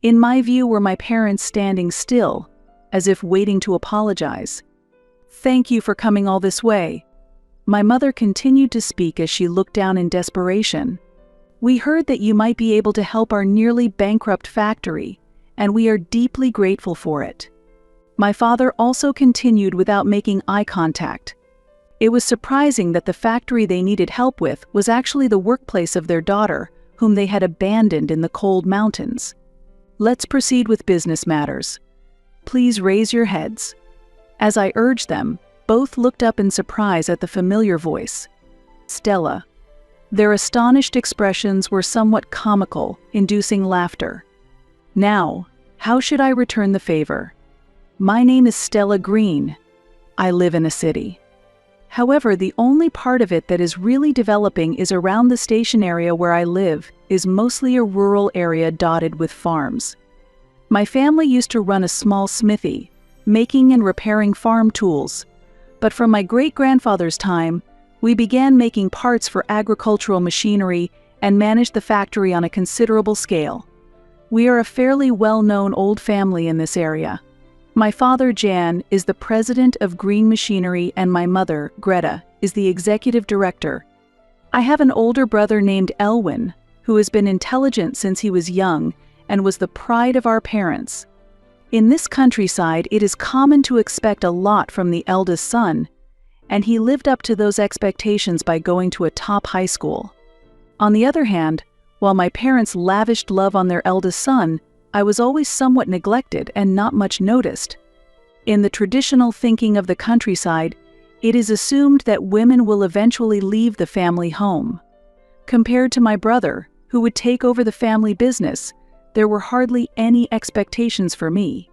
In my view were my parents standing still, as if waiting to apologize. "Thank you for coming all this way." My mother continued to speak as she looked down in desperation. "We heard that you might be able to help our nearly bankrupt factory, and we are deeply grateful for it." My father also continued without making eye contact. It was surprising that the factory they needed help with was actually the workplace of their daughter, whom they had abandoned in the cold mountains. "Let's proceed with business matters. Please raise your heads." As I urged them, both looked up in surprise at the familiar voice. Stella. Their astonished expressions were somewhat comical, inducing laughter. "Now, how should I return the favor? My name is Stella Green. I live in a city. However, the only part of it that is really developing is around the station area where I live is mostly a rural area dotted with farms. My family used to run a small smithy, making and repairing farm tools, but from my great-grandfather's time, we began making parts for agricultural machinery and managed the factory on a considerable scale. We are a fairly well-known old family in this area. My father, Jan, is the president of Green Machinery, and my mother, Greta, is the executive director. I have an older brother named Elwin, who has been intelligent since he was young and was the pride of our parents. In this countryside, it is common to expect a lot from the eldest son, and he lived up to those expectations by going to a top high school. On the other hand, while my parents lavished love on their eldest son, I was always somewhat neglected and not much noticed. In the traditional thinking of the countryside, it is assumed that women will eventually leave the family home. Compared to my brother, who would take over the family business, there were hardly any expectations for me.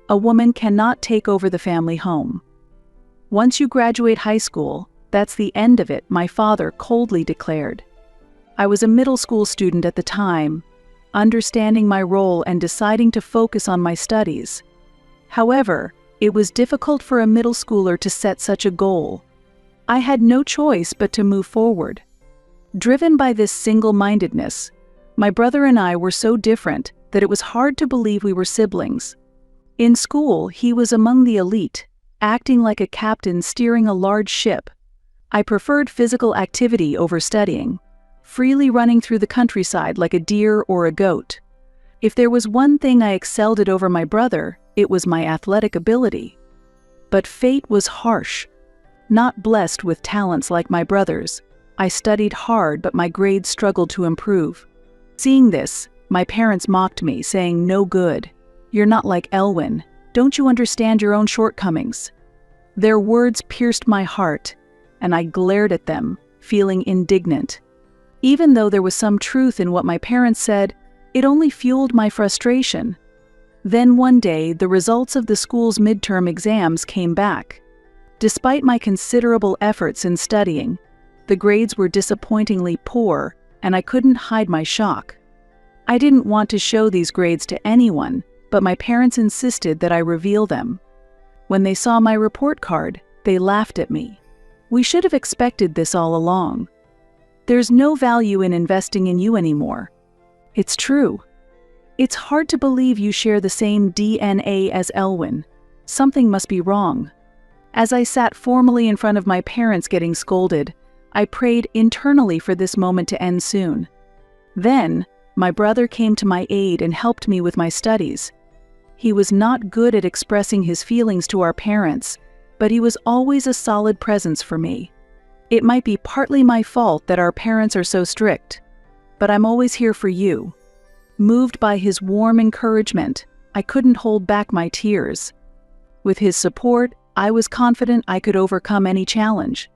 A woman cannot take over the family home. "Once you graduate high school, that's the end of it," my father coldly declared. I was a middle school student at the time, understanding my role and deciding to focus on my studies. However, it was difficult for a middle schooler to set such a goal. I had no choice but to move forward. Driven by this single-mindedness, my brother and I were so different that it was hard to believe we were siblings. In school, he was among the elite, acting like a captain steering a large ship. I preferred physical activity over studying, freely running through the countryside like a deer or a goat. If there was one thing I excelled at over my brother, it was my athletic ability. But fate was harsh. Not blessed with talents like my brother's, I studied hard, but my grades struggled to improve. Seeing this, my parents mocked me, saying, "No good. You're not like Elwin. Don't you understand your own shortcomings?" Their words pierced my heart, and I glared at them, feeling indignant. Even though there was some truth in what my parents said, it only fueled my frustration. Then one day, the results of the school's midterm exams came back. Despite my considerable efforts in studying, the grades were disappointingly poor, and I couldn't hide my shock. I didn't want to show these grades to anyone, but my parents insisted that I reveal them. When they saw my report card, they laughed at me. "We should have expected this all along. There's no value in investing in you anymore." It's true. It's hard to believe you share the same DNA as Elwin. Something must be wrong. As I sat formally in front of my parents getting scolded, I prayed internally for this moment to end soon. Then, my brother came to my aid and helped me with my studies. He was not good at expressing his feelings to our parents, but he was always a solid presence for me. It might be partly my fault that our parents are so strict, but I'm always here for you. Moved by his warm encouragement, I couldn't hold back my tears. With his support, I was confident I could overcome any challenge.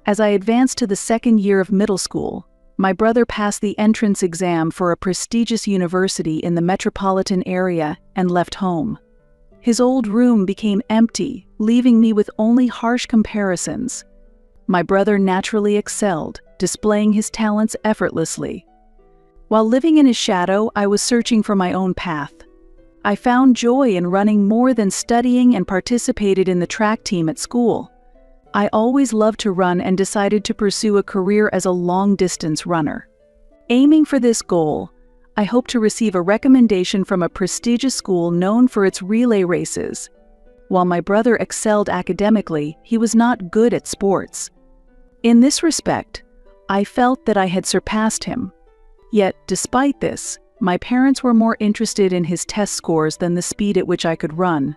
As I advanced to the second year of middle school, my brother passed the entrance exam for a prestigious university in the metropolitan area and left home. His old room became empty, leaving me with only harsh comparisons. My brother naturally excelled, displaying his talents effortlessly. While living in his shadow, I was searching for my own path. I found joy in running more than studying and participated in the track team at school. I always loved to run and decided to pursue a career as a long-distance runner. Aiming for this goal, I hoped to receive a recommendation from a prestigious school known for its relay races. While my brother excelled academically, he was not good at sports. In this respect, I felt that I had surpassed him. Yet, despite this, my parents were more interested in his test scores than the speed at which I could run.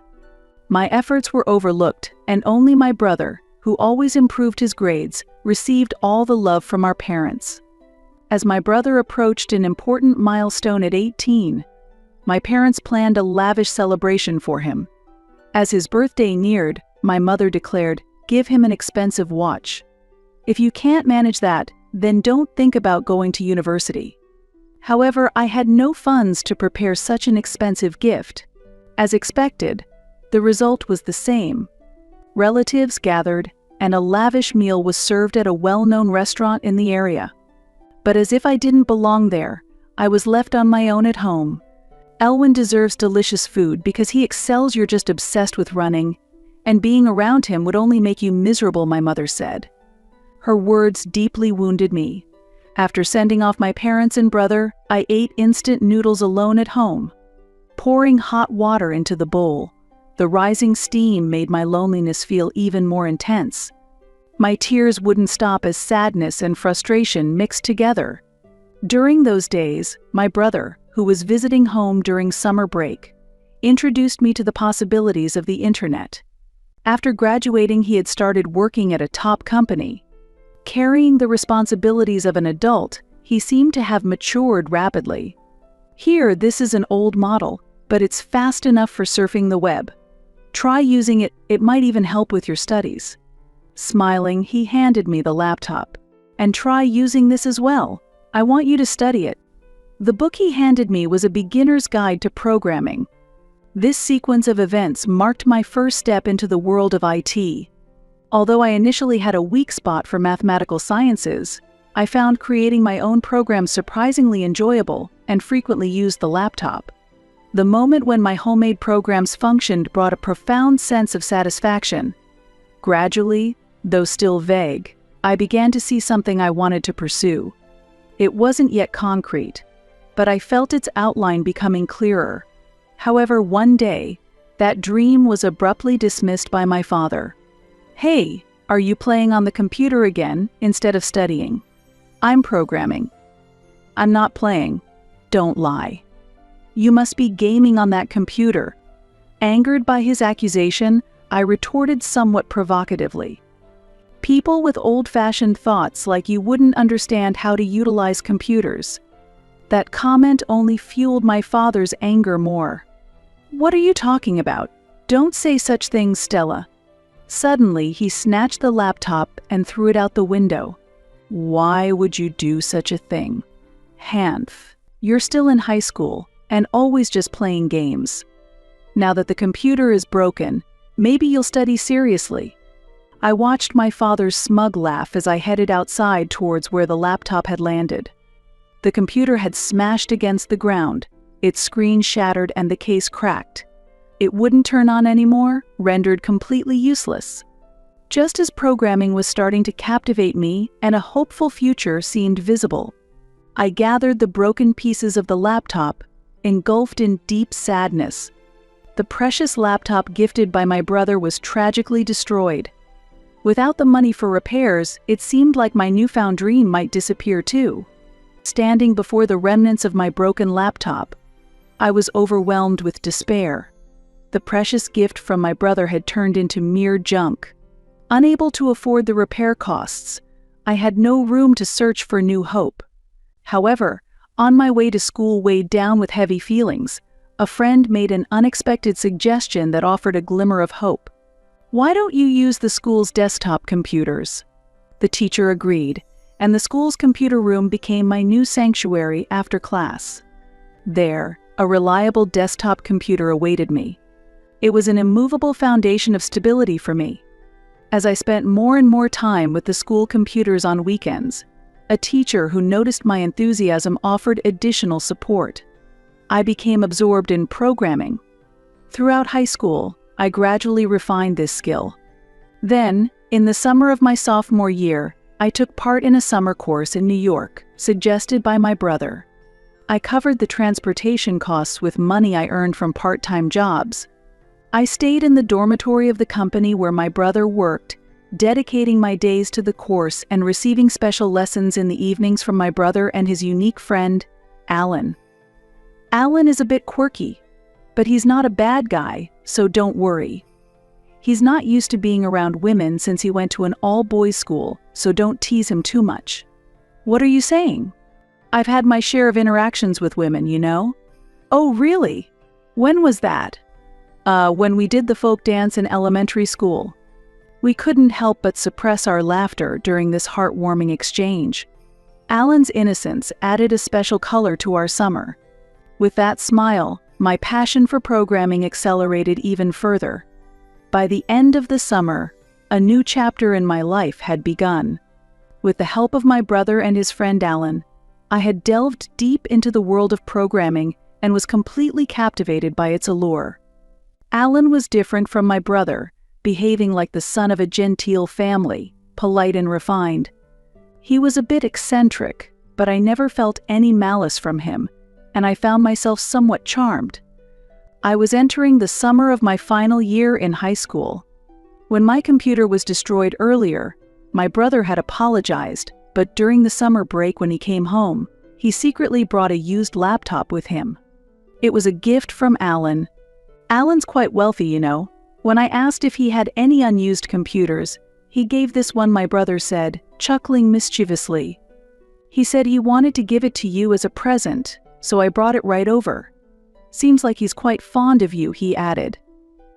My efforts were overlooked, and only my brother, who always improved his grades, received all the love from our parents. As my brother approached an important milestone at 18, my parents planned a lavish celebration for him. As his birthday neared, my mother declared, "Give him an expensive watch. If you can't manage that, then don't think about going to university." However, I had no funds to prepare such an expensive gift. As expected, the result was the same. Relatives gathered, and a lavish meal was served at a well-known restaurant in the area. But as if I didn't belong there, I was left on my own at home. "Elwin deserves delicious food because he excels. You're just obsessed with running, and being around him would only make you miserable," my mother said. Her words deeply wounded me. After sending off my parents and brother, I ate instant noodles alone at home. Pouring hot water into the bowl, the rising steam made my loneliness feel even more intense. My tears wouldn't stop as sadness and frustration mixed together. During those days, my brother, who was visiting home during summer break, introduced me to the possibilities of the internet. After graduating, he had started working at a top company. Carrying the responsibilities of an adult, he seemed to have matured rapidly. "Here, this is an old model, but it's fast enough for surfing the web. Try using it, it might even help with your studies." Smiling, he handed me the laptop. "And try using this as well. I want you to study it." The book he handed me was a beginner's guide to programming. This sequence of events marked my first step into the world of IT. Although I initially had a weak spot for mathematical sciences, I found creating my own programs surprisingly enjoyable and frequently used the laptop. The moment when my homemade programs functioned brought a profound sense of satisfaction. Gradually, though still vague, I began to see something I wanted to pursue. It wasn't yet concrete, but I felt its outline becoming clearer. However, one day, that dream was abruptly dismissed by my father. "Hey, are you playing on the computer again instead of studying?" "I'm programming." "I'm not playing." "Don't lie." "You must be gaming on that computer." Angered by his accusation, I retorted somewhat provocatively. "People with old-fashioned thoughts like you wouldn't understand how to utilize computers." That comment only fueled my father's anger more. "What are you talking about? Don't say such things, Stella." Suddenly, he snatched the laptop and threw it out the window. "Why would you do such a thing? Hanf, you're still in high school and always just playing games. Now that the computer is broken, maybe you'll study seriously." I watched my father's smug laugh as I headed outside towards where the laptop had landed. The computer had smashed against the ground, its screen shattered and the case cracked. It wouldn't turn on anymore, rendered completely useless. Just as programming was starting to captivate me and a hopeful future seemed visible, I gathered the broken pieces of the laptop, engulfed in deep sadness. The precious laptop gifted by my brother was tragically destroyed. Without the money for repairs, it seemed like my newfound dream might disappear too. Standing before the remnants of my broken laptop, I was overwhelmed with despair. The precious gift from my brother had turned into mere junk. Unable to afford the repair costs, I had no room to search for new hope. However, on my way to school weighed down with heavy feelings, a friend made an unexpected suggestion that offered a glimmer of hope. "Why don't you use the school's desktop computers?" The teacher agreed, and the school's computer room became my new sanctuary after class. There, a reliable desktop computer awaited me. It was an immovable foundation of stability for me. As I spent more and more time with the school computers on weekends, a teacher who noticed my enthusiasm offered additional support. I became absorbed in programming. Throughout high school, I gradually refined this skill. Then, in the summer of my sophomore year, I took part in a summer course in New York, suggested by my brother. I covered the transportation costs with money I earned from part-time jobs. I stayed in the dormitory of the company where my brother worked, dedicating my days to the course and receiving special lessons in the evenings from my brother and his unique friend, Alan. Alan is a bit quirky, but he's not a bad guy, so don't worry. He's not used to being around women since he went to an all-boys school, so don't tease him too much. What are you saying? I've had my share of interactions with women, you know? Oh, really? When was that? When we did the folk dance in elementary school. We couldn't help but suppress our laughter during this heartwarming exchange. Alan's innocence added a special color to our summer. With that smile, my passion for programming accelerated even further. By the end of the summer, a new chapter in my life had begun. With the help of my brother and his friend Alan, I had delved deep into the world of programming and was completely captivated by its allure. Alan was different from my brother, behaving like the son of a genteel family, polite and refined. He was a bit eccentric, but I never felt any malice from him, and I found myself somewhat charmed. I was entering the summer of my final year in high school. When my computer was destroyed earlier, my brother had apologized, but during the summer break when he came home, he secretly brought a used laptop with him. It was a gift from Alan. Alan's quite wealthy, you know. When I asked if he had any unused computers, he gave this one, my brother said, chuckling mischievously. He said he wanted to give it to you as a present, so I brought it right over. Seems like he's quite fond of you, he added.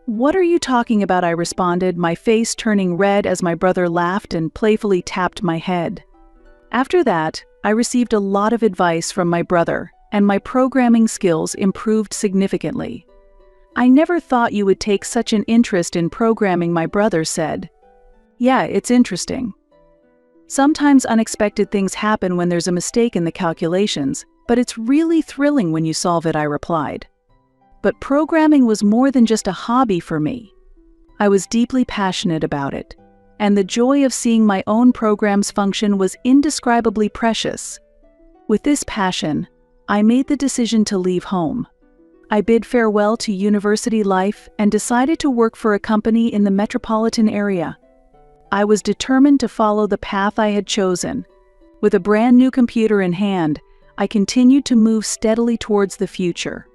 What are you talking about? I responded, my face turning red as my brother laughed and playfully tapped my head. After that, I received a lot of advice from my brother, and my programming skills improved significantly. I never thought you would take such an interest in programming, my brother said. Yeah, it's interesting. Sometimes unexpected things happen when there's a mistake in the calculations, but it's really thrilling when you solve it, I replied. But programming was more than just a hobby for me. I was deeply passionate about it, and the joy of seeing my own programs function was indescribably precious. With this passion, I made the decision to leave home. I bid farewell to university life and decided to work for a company in the metropolitan area. I was determined to follow the path I had chosen. With a brand new computer in hand, I continued to move steadily towards the future.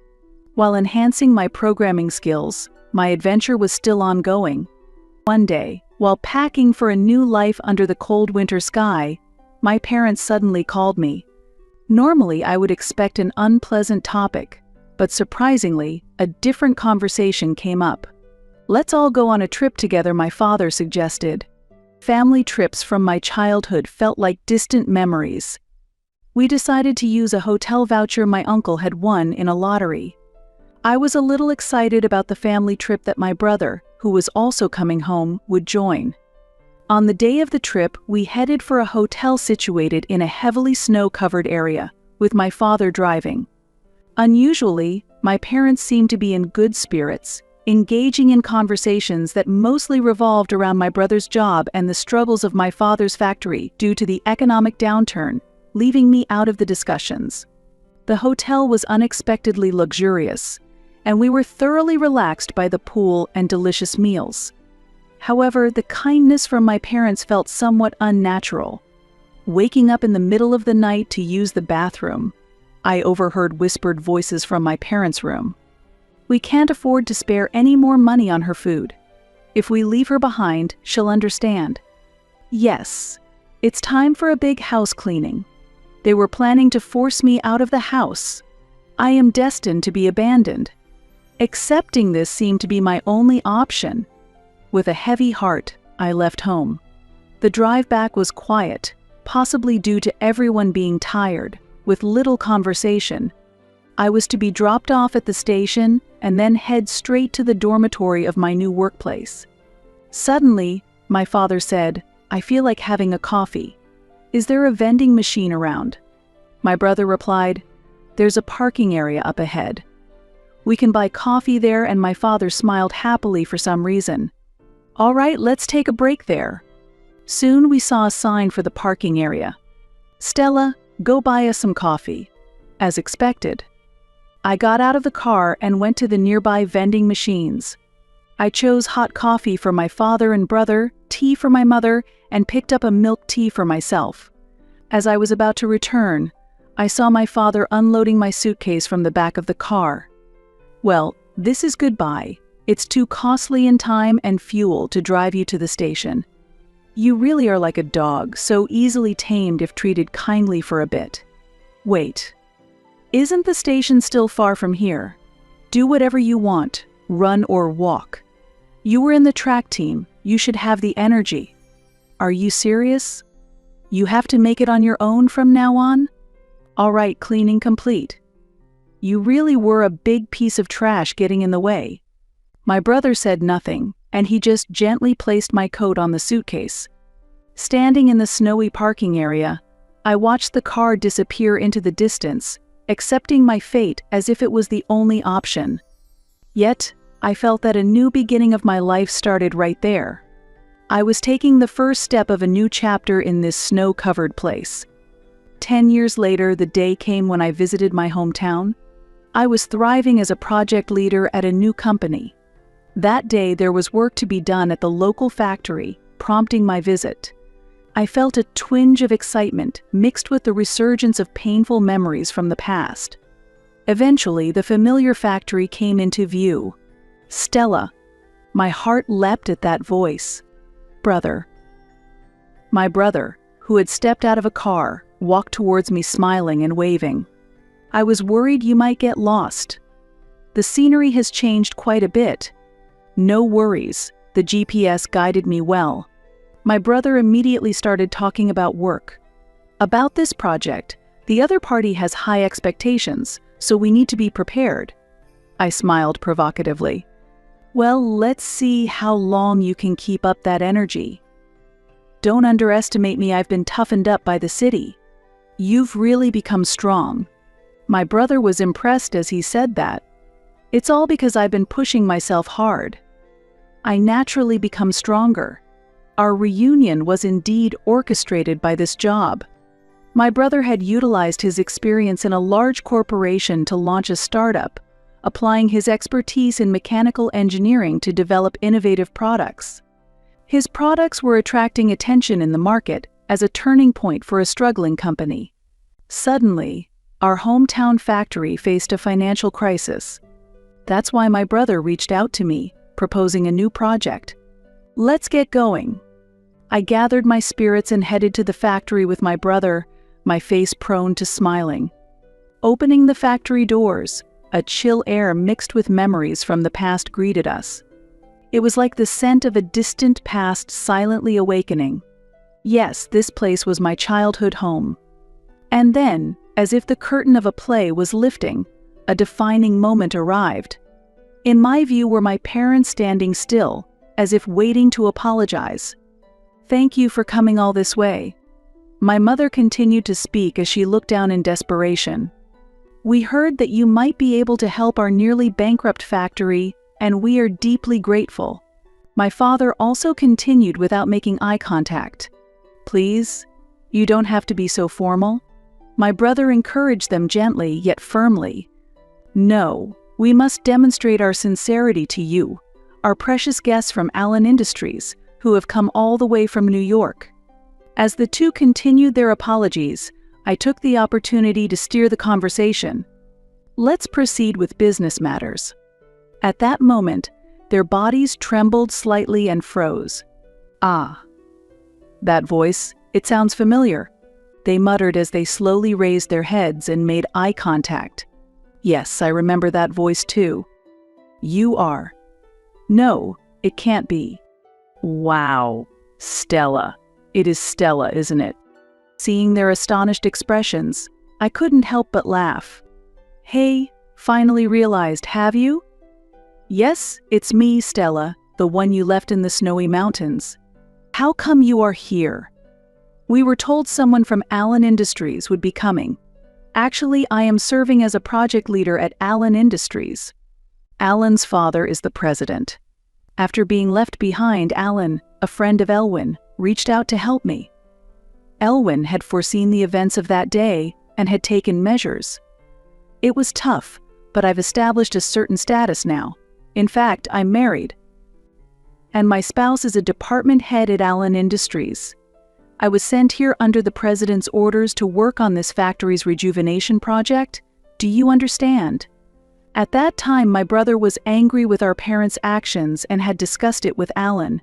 While enhancing my programming skills, my adventure was still ongoing. One day, while packing for a new life under the cold winter sky, my parents suddenly called me. Normally, I would expect an unpleasant topic, but surprisingly, a different conversation came up. Let's all go on a trip together, my father suggested. Family trips from my childhood felt like distant memories. We decided to use a hotel voucher my uncle had won in a lottery. I was a little excited about the family trip that my brother, who was also coming home, would join. On the day of the trip, we headed for a hotel situated in a heavily snow-covered area, with my father driving. Unusually, my parents seemed to be in good spirits, engaging in conversations that mostly revolved around my brother's job and the struggles of my father's factory due to the economic downturn, leaving me out of the discussions. The hotel was unexpectedly luxurious, and we were thoroughly relaxed by the pool and delicious meals. However, the kindness from my parents felt somewhat unnatural. Waking up in the middle of the night to use the bathroom, I overheard whispered voices from my parents' room. We can't afford to spare any more money on her food. If we leave her behind, she'll understand. Yes, it's time for a big house cleaning. They were planning to force me out of the house. I am destined to be abandoned. Accepting this seemed to be my only option. With a heavy heart, I left home. The drive back was quiet, possibly due to everyone being tired, with little conversation. I was to be dropped off at the station and then head straight to the dormitory of my new workplace. Suddenly, my father said, "I feel like having a coffee. Is there a vending machine around?" My brother replied, "There's a parking area up ahead. We can buy coffee there," and my father smiled happily for some reason. "All right, let's take a break there." Soon we saw a sign for the parking area. "Stella, go buy us some coffee." as expected. I got out of the car and went to the nearby vending machines. I chose hot coffee for my father and brother, tea for my mother, and picked up a milk tea for myself. As I was about to return, I saw my father unloading my suitcase from the back of the car. "Well, this is goodbye. It's too costly in time and fuel to drive you to the station. You really are like a dog, so easily tamed if treated kindly for a bit. Wait. Isn't the station still far from here? Do whatever you want, run or walk. You were in the track team, you should have the energy. Are you serious? You have to make it on your own from now on? All right, cleaning complete. You really were a big piece of trash getting in the way." My brother said nothing, and he just gently placed my coat on the suitcase. Standing in the snowy parking area, I watched the car disappear into the distance, accepting my fate as if it was the only option. Yet, I felt that a new beginning of my life started right there. I was taking the first step of a new chapter in this snow-covered place. 10 years later, the day came when I visited my hometown. I was thriving as a project leader at a new company. That day, there was work to be done at the local factory, prompting my visit. I felt a twinge of excitement mixed with the resurgence of painful memories from the past. Eventually, the familiar factory came into view. Stella. My heart leapt at that voice. Brother. My brother, who had stepped out of a car, walked towards me smiling and waving. "I was worried you might get lost. The scenery has changed quite a bit. No worries, the GPS guided me well." My brother immediately started talking about work. "About this project, the other party has high expectations, so we need to be prepared." I smiled provocatively. "Well, let's see how long you can keep up that energy. Don't underestimate me, I've been toughened up by the city. You've really become strong." My brother was impressed as he said that. "It's all because I've been pushing myself hard. I naturally become stronger. Our reunion was indeed orchestrated by this job." My brother had utilized his experience in a large corporation to launch a startup, applying his expertise in mechanical engineering to develop innovative products. His products were attracting attention in the market as a turning point for a struggling company. Suddenly, our hometown factory faced a financial crisis. That's why my brother reached out to me, proposing a new project. "Let's get going." I gathered my spirits and headed to the factory with my brother, my face prone to smiling. Opening the factory doors, a chill air mixed with memories from the past greeted us. It was like the scent of a distant past silently awakening. Yes, this place was my childhood home. And then, as if the curtain of a play was lifting, a defining moment arrived. In my view were my parents standing still, as if waiting to apologize. "Thank you for coming all this way." My mother continued to speak as she looked down in desperation. "We heard that you might be able to help our nearly bankrupt factory, and we are deeply grateful." My father also continued without making eye contact. "Please, you don't have to be so formal." My brother encouraged them gently yet firmly. "No, we must demonstrate our sincerity to you, our precious guests from Allen Industries, who have come all the way from New York." As the two continued their apologies, I took the opportunity to steer the conversation. "Let's proceed with business matters." At that moment, their bodies trembled slightly and froze. "Ah. That voice, it sounds familiar," they muttered as they slowly raised their heads and made eye contact. "Yes, I remember that voice too." "You are." "No, it can't be." "Wow, Stella. It is Stella, isn't it?" Seeing their astonished expressions, I couldn't help but laugh. "Hey, finally realized, have you?" "Yes, it's me, Stella, the one you left in the snowy mountains. How come you are here?" "We were told someone from Allen Industries would be coming. Actually, I am serving as a project leader at Allen Industries." Allen's father is the president. After being left behind, Allen, a friend of Elwin, reached out to help me. Elwin had foreseen the events of that day and had taken measures. It was tough, but I've established a certain status now. In fact, I'm married. And my spouse is a department head at Allen Industries. I was sent here under the president's orders to work on this factory's rejuvenation project. Do you understand? At that time, my brother was angry with our parents' actions and had discussed it with Allen.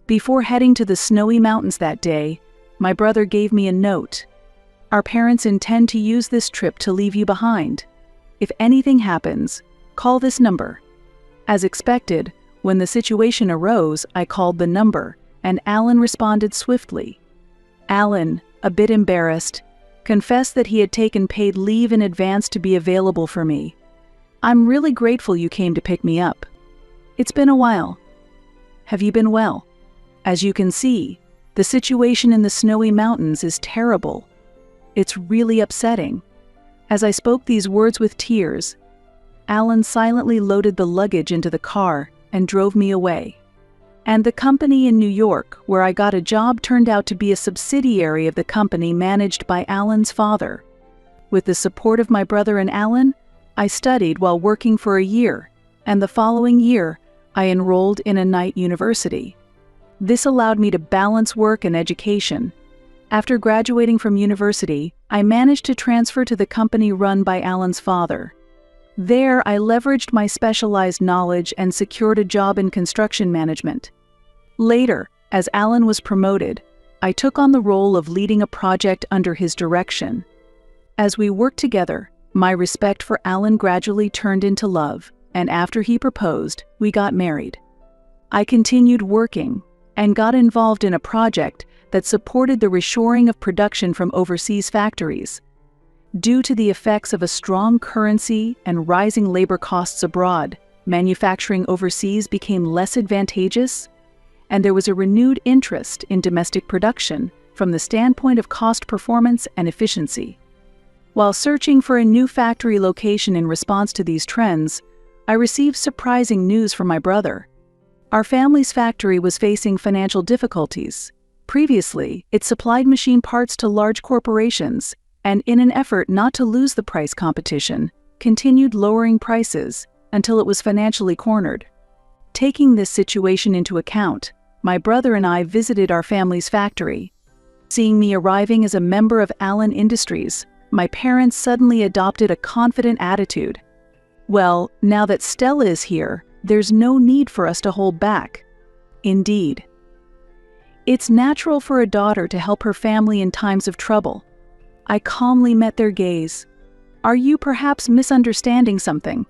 Before heading to the snowy mountains that day, my brother gave me a note. Our parents intend to use this trip to leave you behind. If anything happens, call this number. As expected, when the situation arose, I called the number, and Allen responded swiftly. Allen, a bit embarrassed, confessed that he had taken paid leave in advance to be available for me. I'm really grateful you came to pick me up. It's been a while. Have you been well? As you can see, the situation in the snowy mountains is terrible. It's really upsetting. As I spoke these words with tears, Allen silently loaded the luggage into the car and drove me away. And the company in New York, where I got a job, turned out to be a subsidiary of the company managed by Allen's father. With the support of my brother and Allen, I studied while working for a year, and the following year, I enrolled in a night university. This allowed me to balance work and education. After graduating from university, I managed to transfer to the company run by Allen's father. There, I leveraged my specialized knowledge and secured a job in construction management. Later, as Allen was promoted, I took on the role of leading a project under his direction. As we worked together, my respect for Allen gradually turned into love, and after he proposed, we got married. I continued working and got involved in a project that supported the reshoring of production from overseas factories. Due to the effects of a strong currency and rising labor costs abroad, manufacturing overseas became less advantageous, and there was a renewed interest in domestic production from the standpoint of cost performance and efficiency. While searching for a new factory location in response to these trends, I received surprising news from my brother. Our family's factory was facing financial difficulties. Previously, it supplied machine parts to large corporations, and in an effort not to lose the price competition, continued lowering prices until it was financially cornered. Taking this situation into account, my brother and I visited our family's factory. Seeing me arriving as a member of Allen Industries, my parents suddenly adopted a confident attitude. Well, now that Stella is here, there's no need for us to hold back. Indeed. It's natural for a daughter to help her family in times of trouble. I calmly met their gaze. Are you perhaps misunderstanding something?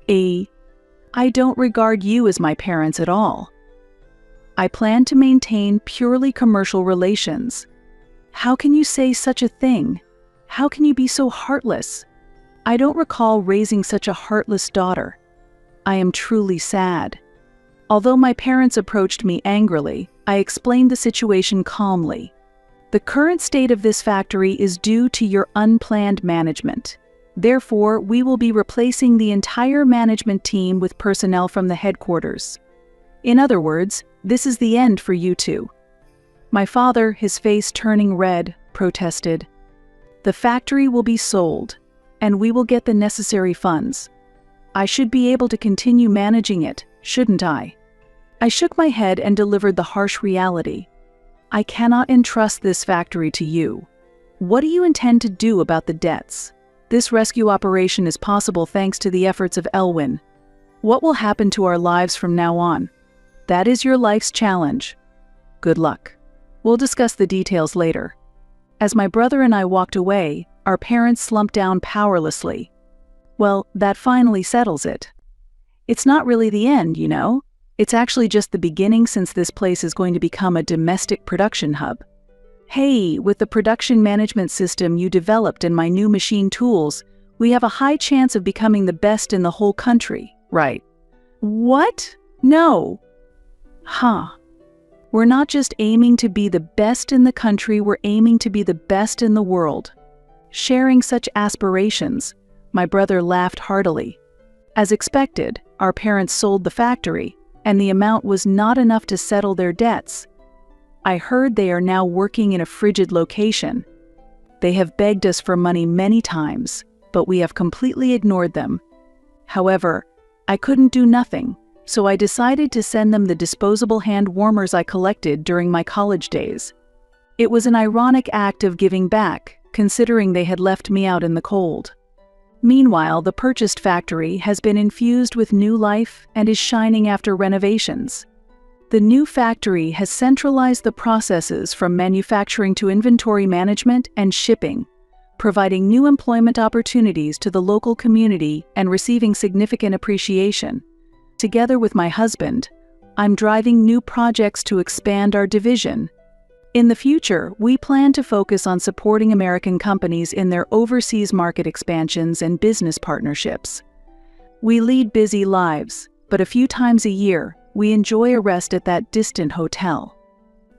I don't regard you as my parents at all. I plan to maintain purely commercial relations. How can you say such a thing? How can you be so heartless? I don't recall raising such a heartless daughter. I am truly sad. Although my parents approached me angrily, I explained the situation calmly. The current state of this factory is due to your unplanned management. Therefore, we will be replacing the entire management team with personnel from the headquarters. In other words, this is the end for you two. My father, his face turning red, protested. The factory will be sold, and we will get the necessary funds. I should be able to continue managing it, shouldn't I? I shook my head and delivered the harsh reality. I cannot entrust this factory to you. What do you intend to do about the debts? This rescue operation is possible thanks to the efforts of Elwyn. What will happen to our lives from now on? That is your life's challenge. Good luck. We'll discuss the details later. As my brother and I walked away, our parents slumped down powerlessly. Well, that finally settles it. It's not really the end, you know? It's actually just the beginning, since this place is going to become a domestic production hub. Hey, with the production management system you developed and my new machine tools, we have a high chance of becoming the best in the whole country, right? What? No. Huh. We're not just aiming to be the best in the country, we're aiming to be the best in the world. Sharing such aspirations, my brother laughed heartily. As expected, our parents sold the factory, and the amount was not enough to settle their debts. I heard they are now working in a frigid location. They have begged us for money many times. but we have completely ignored them. However, I couldn't do nothing, so I decided to send them the disposable hand warmers I collected during my college days. It was an ironic act of giving back, considering they had left me out in the cold. Meanwhile, the purchased factory has been infused with new life and is shining after renovations. The new factory has centralized the processes from manufacturing to inventory management and shipping, providing new employment opportunities to the local community and receiving significant appreciation. Together with my husband, I'm driving new projects to expand our division. In the future, we plan to focus on supporting American companies in their overseas market expansions and business partnerships. We lead busy lives, but a few times a year, we enjoy a rest at that distant hotel.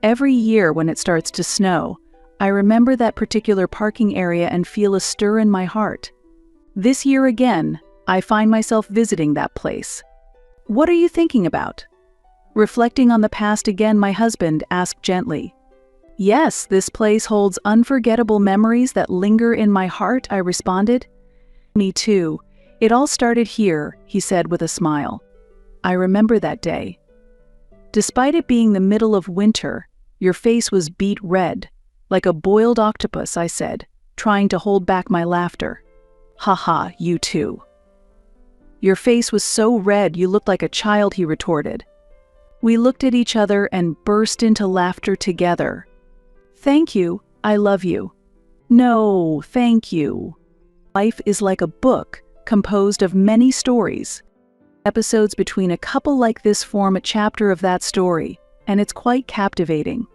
Every year when it starts to snow, I remember that particular parking area and feel a stir in my heart. This year again, I find myself visiting that place. What are you thinking about? Reflecting on the past again, my husband asked gently. Yes, this place holds unforgettable memories that linger in my heart, I responded. Me too. It all started here, he said with a smile. I remember that day. Despite it being the middle of winter, your face was beet red, like a boiled octopus, I said, trying to hold back my laughter. Haha, you too. Your face was so red you looked like a child, he retorted. We looked at each other and burst into laughter together. Thank you, I love you. No, thank you. Life is like a book composed of many stories. Episodes between a couple like this form a chapter of that story, and it's quite captivating.